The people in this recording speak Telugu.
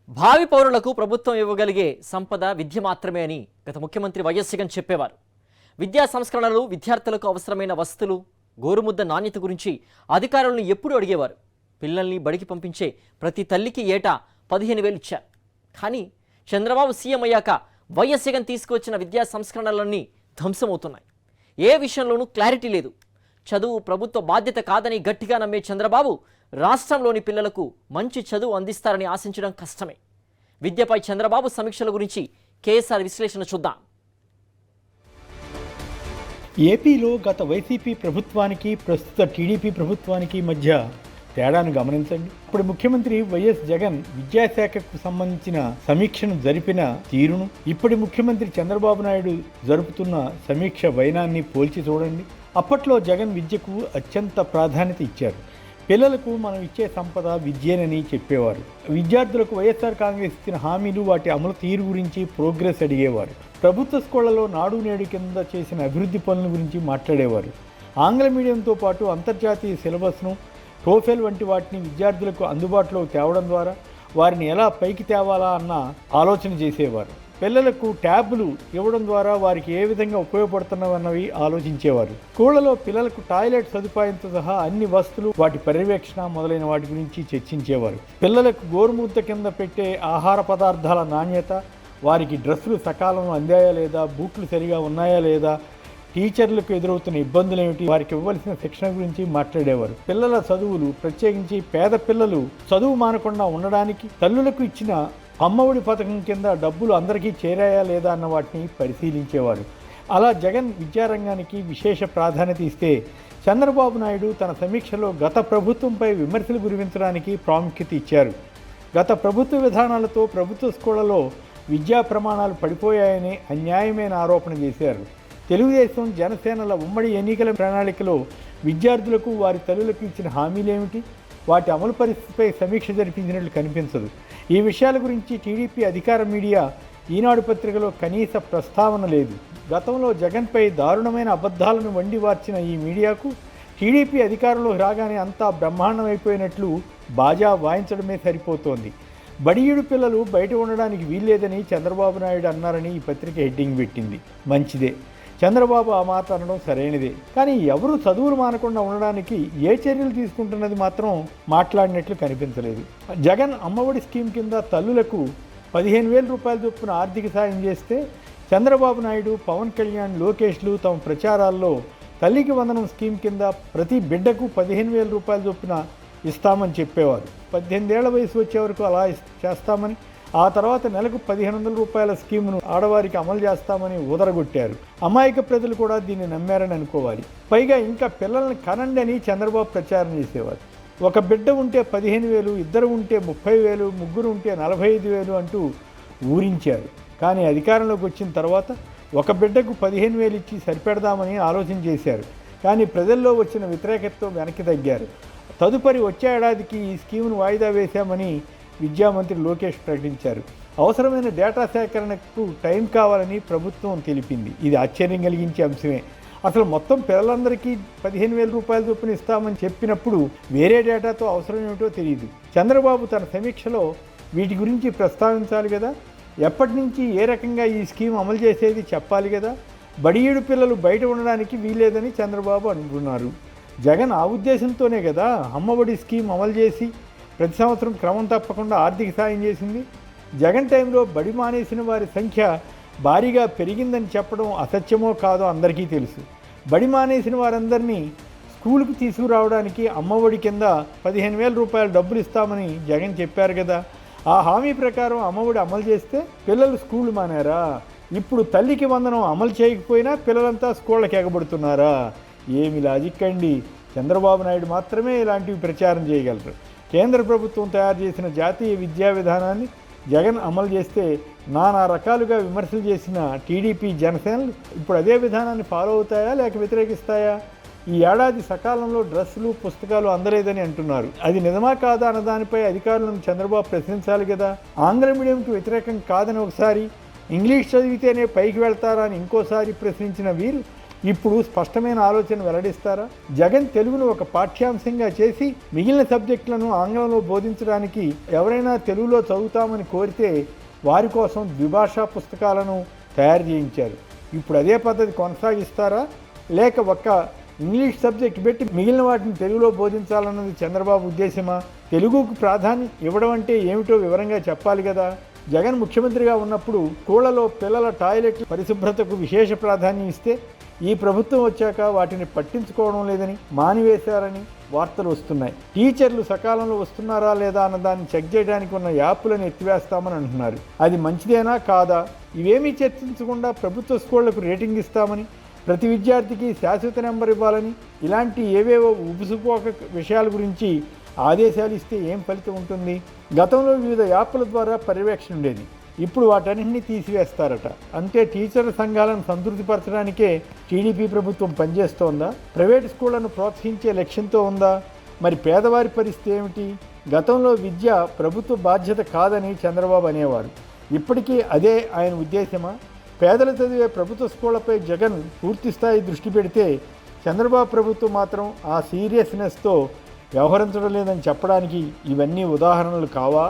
భావి పౌరులకు ప్రభుత్వం ఇవ్వగలిగే సంపద విద్య మాత్రమే అని గత ముఖ్యమంత్రి వైఎస్ జగన్ చెప్పేవారు. విద్యా సంస్కరణలు, విద్యార్థులకు అవసరమైన వసతులు, గోరుముద్ద నాణ్యత గురించి అధికారులను ఎప్పుడూ అడిగేవారు. పిల్లల్ని బడికి పంపించే ప్రతి తల్లికి ఏటా 15,000 ఇచ్చారు. కానీ చంద్రబాబు సీఎం అయ్యాక వైఎస్ జగన్ తీసుకువచ్చిన విద్యా సంస్కరణలన్నీ ధ్వంసమవుతున్నాయి. ఏ విషయంలోనూ క్లారిటీ లేదు. చదువు ప్రభుత్వ బాధ్యత కాదని గట్టిగా నమ్మే చంద్రబాబు రాష్ట్రంలోని పిల్లలకు మంచి చదువు అందిస్తారని ఆశించడం కష్టమే. విద్యపై చంద్రబాబు సమీక్షల గురించి కేఎస్ఆర్ విశ్లేషణ చూద్దాం. ఏపీలో గత వైసీపీ ప్రభుత్వానికి ప్రస్తుత టీడీపీ ప్రభుత్వానికి మధ్య తేడాను గమనించండి. ఇప్పుడు ముఖ్యమంత్రి వైఎస్ జగన్ విద్యాశాఖకు సంబంధించిన సమీక్షను జరిపిన తీరును, ఇప్పటి ముఖ్యమంత్రి చంద్రబాబు నాయుడు జరుపుతున్న సమీక్ష వైనాన్ని పోల్చి చూడండి. అప్పట్లో జగన్ విద్యకు అత్యంత ప్రాధాన్యత ఇచ్చారు. పిల్లలకు మనం ఇచ్చే సంపద విద్యేనని చెప్పేవారు. విద్యార్థులకు వైఎస్ఆర్ కాంగ్రెస్ ఇచ్చిన హామీలు, వాటి అమలు తీరు గురించి ప్రోగ్రెస్ అడిగేవారు. ప్రభుత్వ స్కూళ్లలో నాడు నేడు కింద చేసిన అభివృద్ధి పనుల గురించి మాట్లాడేవారు. ఆంగ్ల మీడియంతో పాటు అంతర్జాతీయ సిలబస్ను, టోఫెల్ వంటి వాటిని విద్యార్థులకు అందుబాటులోకి తేవడం ద్వారా వారిని ఎలా పైకి తేవాలా అన్న ఆలోచన చేసేవారు. పిల్లలకు ట్యాబ్లు ఇవ్వడం ద్వారా వారికి ఏ విధంగా ఉపయోగపడుతున్నవన్నవి ఆలోచించేవారు. స్కూళ్లలో పిల్లలకు టాయిలెట్ సదుపాయంతో సహా అన్ని వసతులు, వాటి పర్యవేక్షణ మొదలైన వాటి గురించి చర్చించేవారు. పిల్లలకు గోరుముద్ద కింద పెట్టే ఆహార పదార్థాల నాణ్యత, వారికి డ్రెస్సులు సకాలంలో అందాయా లేదా, బూట్లు సరిగా ఉన్నాయా లేదా, టీచర్లకు ఎదురవుతున్న ఇబ్బందులు ఏమిటి, వారికి ఇవ్వాల్సిన శిక్షణ గురించి మాట్లాడేవారు. పిల్లల చదువులు, ప్రత్యేకించి పేద పిల్లలు చదువు మానకుండా ఉండడానికి తల్లులకు ఇచ్చిన అమ్మఒడి పథకం కింద డబ్బులు అందరికీ చేరాయా లేదా అన్న వాటిని పరిశీలించేవారు. అలా జగన్ విద్యారంగానికి విశేష ప్రాధాన్యత ఇస్తే, చంద్రబాబు నాయుడు తన సమీక్షలో గత ప్రభుత్వంపై విమర్శలు గురించడానికి ప్రాముఖ్యత ఇచ్చారు. గత ప్రభుత్వ విధానాలతో ప్రభుత్వ స్కూళ్లలో విద్యా ప్రమాణాలు పడిపోయాయని అన్యాయమైన ఆరోపణ చేశారు. తెలుగుదేశం, జనసేనల ఉమ్మడి ఎన్నికల ప్రణాళికలో విద్యార్థులకు, వారి తల్లులకు ఇచ్చిన హామీలేమిటి, వాటి అమలు పరిస్థితిపై సమీక్ష జరిపించినట్లు కనిపించదు. ఈ విషయాల గురించి టీడీపీ అధికార మీడియా ఈనాడు పత్రికలో కనీస ప్రస్తావన లేదు. గతంలో జగన్పై దారుణమైన అబద్ధాలను వండి వార్చిన ఈ మీడియాకు టీడీపీ అధికారంలోకి రాగానే అంతా బ్రహ్మాండమైపోయినట్లు బాజా వాయించడమే సరిపోతోంది. బడియుడు పిల్లలు బయట ఉండడానికి వీల్లేదని చంద్రబాబు నాయుడు అన్నారని ఈ పత్రిక హెడ్డింగ్ పెట్టింది. మంచిదే, చంద్రబాబు ఆ మాట అనడం సరైనదే. కానీ ఎవరు చదువులు మానకుండా ఉండడానికి ఏ చర్యలు తీసుకుంటున్నది మాత్రం మాట్లాడినట్లు కనిపించలేదు. జగన్ అమ్మఒడి స్కీమ్ కింద తల్లులకు 15,000 రూపాయల చొప్పున ఆర్థిక సాయం చేస్తే, చంద్రబాబు నాయుడు, పవన్ కళ్యాణ్, లోకేష్లు తమ ప్రచారాల్లో తల్లికి వందనం స్కీమ్ కింద ప్రతి బిడ్డకు 15,000 రూపాయల చొప్పున ఇస్తామని చెప్పేవారు. 18 ఏళ్ల వయసు వచ్చే వరకు అలా చేస్తామని, ఆ తర్వాత నెలకు 1,500 రూపాయల స్కీమును ఆడవారికి అమలు చేస్తామని ఊదరగొట్టారు. అమాయక ప్రజలు కూడా దీన్ని నమ్మారని అనుకోవాలి. పైగా ఇంకా పిల్లల్ని కనండి అని చంద్రబాబు ప్రచారం చేసేవారు. ఒక బిడ్డ ఉంటే 15,000, ఇద్దరు ఉంటే 30,000, ముగ్గురు ఉంటే 45,000 అంటూ ఊరించారు. కానీ అధికారంలోకి వచ్చిన తర్వాత ఒక బిడ్డకు 15,000 ఇచ్చి సరిపెడదామని ఆలోచన చేశారు. కానీ ప్రజల్లో వచ్చిన వ్యతిరేకతతో వెనక్కి తగ్గారు. తదుపరి వచ్చే ఏడాదికి ఈ స్కీమును వాయిదా వేశామని విద్యామంత్రి లోకేష్ ప్రకటించారు. అవసరమైన డేటా సేకరణకు టైం కావాలని ప్రభుత్వం తెలిపింది. ఇది ఆశ్చర్యం కలిగించే అంశమే. అసలు మొత్తం పిల్లలందరికీ 15,000 రూపాయల చొప్పున ఇస్తామని చెప్పినప్పుడు వేరే డేటాతో అవసరం ఏమిటో తెలియదు. చంద్రబాబు తన సమీక్షలో వీటి గురించి ప్రస్తావించాలి కదా. ఎప్పటి నుంచి ఏ రకంగా ఈ స్కీమ్ అమలు చేసేది చెప్పాలి కదా. బడియేడు పిల్లలు బయట ఉండడానికి వీల్లేదని చంద్రబాబు అంటున్నారు. జగన్ ఆ ఉద్దేశంతోనే కదా అమ్మఒడి స్కీమ్ అమలు చేసి ప్రతి సంవత్సరం క్రమం తప్పకుండా ఆర్థిక సాయం చేసింది. జగన్ టైంలో బడి మానేసిన వారి సంఖ్య భారీగా పెరిగిందని చెప్పడం అసత్యమో కాదో అందరికీ తెలుసు. బడి మానేసిన వారందరినీ స్కూలుకు తీసుకురావడానికి అమ్మఒడి కింద 15,000 రూపాయల డబ్బులు ఇస్తామని జగన్ చెప్పారు కదా. ఆ హామీ ప్రకారం అమ్మఒడి అమలు చేస్తే పిల్లలు స్కూల్ మానారా? ఇప్పుడు తల్లికి వందనం అమలు చేయకపోయినా పిల్లలంతా స్కూళ్ళకి ఎగబడుతున్నారా? ఏమి లాజిక్ అండి. చంద్రబాబు నాయుడు మాత్రమే ఇలాంటివి ప్రచారం చేయగలరు. కేంద్ర ప్రభుత్వం తయారు చేసిన జాతీయ విద్యా విధానాన్ని జగన్ అమలు చేస్తే నానా రకాలుగా విమర్శలు చేసిన టీడీపీ, జనసేనలు ఇప్పుడు అదే విధానాన్ని ఫాలో అవుతాయా లేక వ్యతిరేకిస్తాయా? ఈ ఏడాది సకాలంలో డ్రెస్సులు, పుస్తకాలు అందలేదని అంటున్నారు. అది నిజమా కాదా అన్న దానిపై అధికారులను చంద్రబాబు ప్రశ్నించాలి కదా. ఆంగ్ల మీడియంకి వ్యతిరేకం కాదని ఒకసారి, ఇంగ్లీష్ చదివితేనే పైకి వెళ్తారా అని ఇంకోసారి ప్రశ్నించిన వీరు ఇప్పుడు స్పష్టమైన ఆలోచన వెల్లడిస్తారా? జగన్ తెలుగును ఒక పాఠ్యాంశంగా చేసి మిగిలిన సబ్జెక్టులను ఆంగ్లంలో బోధించడానికి ఎవరైనా తెలుగులో చదువుతామని కోరితే వారి కోసం ద్విభాషా పుస్తకాలను తయారు చేయించారు. ఇప్పుడు అదే పద్ధతి కొనసాగిస్తారా, లేక ఒక్క ఇంగ్లీష్ సబ్జెక్ట్ పెట్టి మిగిలిన వాటిని తెలుగులో బోధించాలన్నది చంద్రబాబు ఉద్దేశమా? తెలుగుకు ప్రాధాన్యం ఇవ్వడం అంటే ఏమిటో వివరంగా చెప్పాలి కదా. జగన్ ముఖ్యమంత్రిగా ఉన్నప్పుడు స్కూళ్లలో పిల్లల టాయిలెట్ పరిశుభ్రతకు విశేష ప్రాధాన్యం ఇస్తే ఈ ప్రభుత్వం వచ్చాక వాటిని పట్టించుకోవడం లేదని, మానివేశారని వార్తలు వస్తున్నాయి. టీచర్లు సకాలంలో వస్తున్నారా లేదా అన్న దాన్ని చెక్ చేయడానికి ఉన్న యాప్లను ఎత్తివేస్తామని అంటున్నారు. అది మంచిదేనా కాదా? ఇవేమీ చర్చించకుండా ప్రభుత్వ స్కూళ్లకు రేటింగ్ ఇస్తామని, ప్రతి విద్యార్థికి శాశ్వత నెంబర్ ఇవ్వాలని, ఇలాంటి ఏవేవో ఉబుసుపోక విషయాల గురించి ఆదేశాలు ఇస్తే ఏం ఫలితం ఉంటుంది? గతంలో వివిధ యాప్ల ద్వారా పర్యవేక్షణ ఉండేది. ఇప్పుడు వాటన్నింటినీ తీసివేస్తారట. అంటే టీచర్ల సంఘాలను సంతృప్తిపరచడానికే టీడీపీ ప్రభుత్వం పనిచేస్తోందా? ప్రైవేటు స్కూళ్లను ప్రోత్సహించే లక్ష్యంతో ఉందా? మరి పేదవారి పరిస్థితి ఏమిటి? గతంలో విద్య ప్రభుత్వ బాధ్యత కాదని చంద్రబాబు అనేవారు. ఇప్పటికీ అదే ఆయన ఉద్దేశమా? పేదలు చదివే ప్రభుత్వ స్కూళ్లపై జగన్ పూర్తిస్థాయి దృష్టి పెడితే చంద్రబాబు ప్రభుత్వం మాత్రం ఆ సీరియస్నెస్తో వ్యవహరించడం లేదని చెప్పడానికి ఇవన్నీ ఉదాహరణలు కావా?